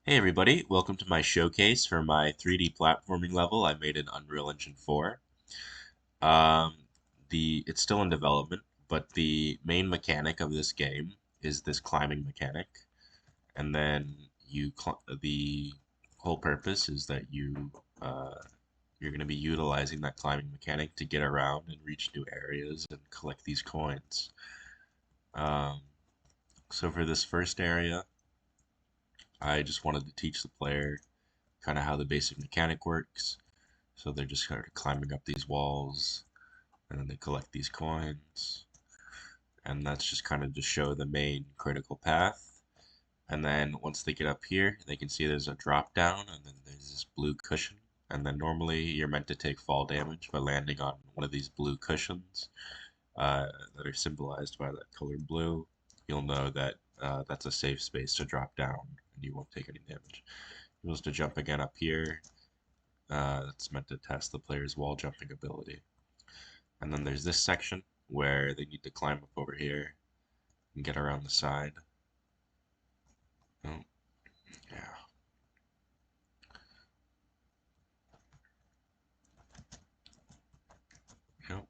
Hey everybody, welcome to my showcase for my 3D platforming level I made in Unreal Engine 4. Um, it's still in development, but the main mechanic of this game is this climbing mechanic, and then the whole purpose is that you're going to be utilizing that climbing mechanic to get around and reach new areas and collect these coins. Um, so for this first area, I just wanted to teach the player kind of how the basic mechanic works. So they're just kind of climbing up these walls, and then they collect these coins, and that's just kind of to show the main critical path. And then once they get up here, they can see there's a drop down, and then there's this blue cushion. And then normally you're meant to take fall damage by landing on one of these blue cushions that are symbolized by that color blue. You'll know that that's a safe space to drop down, and you won't take any damage. You're supposed to jump again up here. That's meant to test the player's wall jumping ability. And then there's this section where they need to climb up over here and get around the side. Oh, yeah. Yep.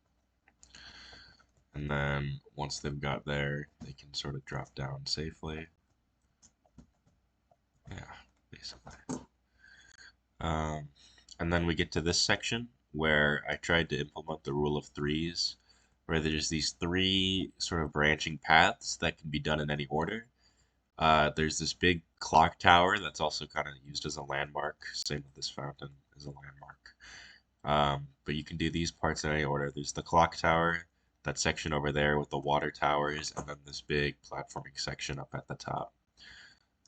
And then once they've got there, they can sort of drop down safely. Yeah, basically. Um, and then we get to this section where I tried to implement the rule of threes, where there's these three sort of branching paths that can be done in any order. There's this big clock tower that's also kind of used as a landmark. Same with this fountain as a landmark. But you can do these parts in any order. There's the clock tower, that section over there with the water towers, and then this big platforming section up at the top.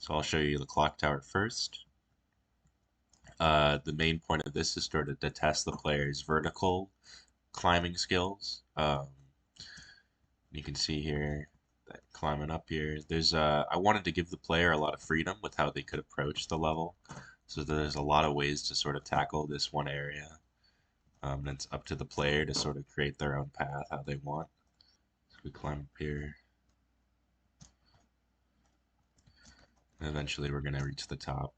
So I'll show you the clock tower first. The main point of this is sort of to test the player's vertical climbing skills. You can see here that climbing up here, I wanted to give the player a lot of freedom with how they could approach the level. So there's a lot of ways to sort of tackle this one area. And it's up to the player to sort of create their own path how they want. So we climb up here. And eventually we're going to reach the top.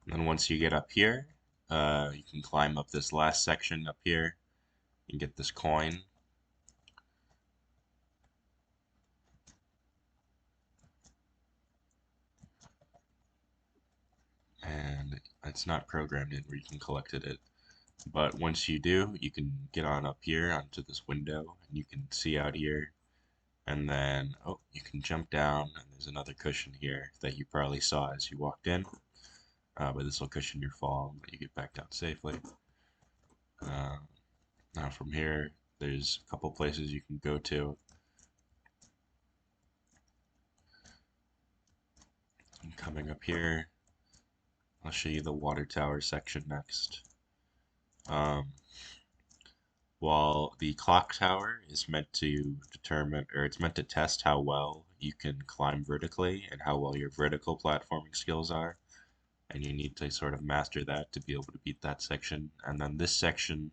And then once you get up here, you can climb up this last section up here and get this coin. And it's not programmed in where you can collect it. But once you do, you can get on up here onto this window and you can see out here. And then, oh, you can jump down and there's another cushion here that you probably saw as you walked in. But this will cushion your fall, but you get back down safely. Uh, Now from here, there's a couple places you can go to. And coming up here, I'll show you the water tower section next. Um, while the clock tower is meant to determine, or it's meant to test how well you can climb vertically and how well your vertical platforming skills are. And you need to sort of master that to be able to beat that section. And then this section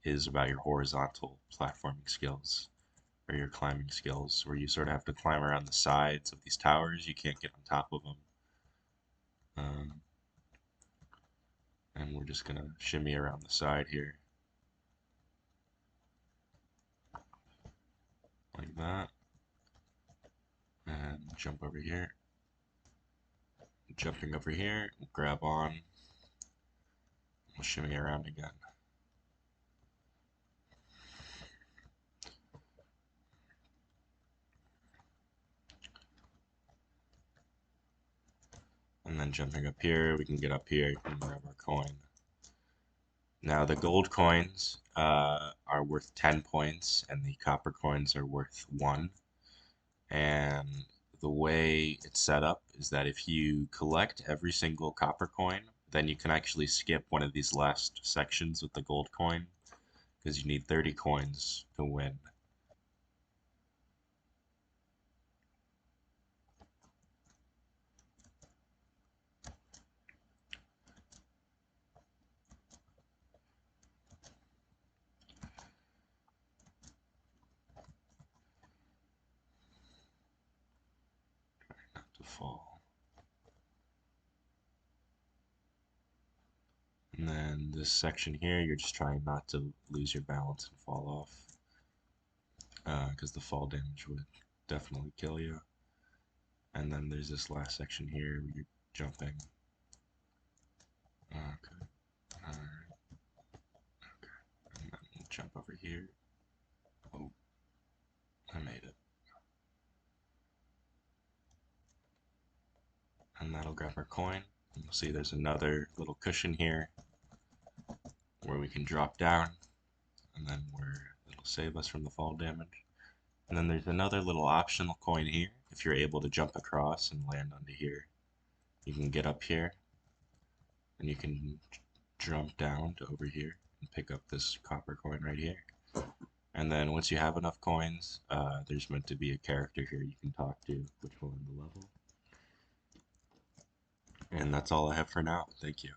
is about your horizontal platforming skills or your climbing skills, where you sort of have to climb around the sides of these towers. You can't get on top of them. Um, and we're just gonna shimmy around the side here, like that, and jump over here. Jumping over here, grab on, we'll shimmy around again. And then jumping up here, we can get up here and grab our coin. Now the gold coins are worth 10 points and the copper coins are worth 1. And the way it's set up is that if you collect every single copper coin, then you can actually skip one of these last sections with the gold coin because you need 30 coins to win. And then this section here, you're just trying not to lose your balance and fall off, because the fall damage would definitely kill you. And then there's this last section here where you're jumping. Okay. Alright. Okay. And then we'll jump over here. Oh, I made it. And that'll grab our coin. And you'll see there's another little cushion here where we can drop down, and then it'll save us from the fall damage. And then there's another little optional coin here. If you're able to jump across and land onto here, you can get up here, and you can jump down to over here and pick up this copper coin right here. And then once you have enough coins, there's meant to be a character here you can talk to, which will end the level. And that's all I have for now. Thank you.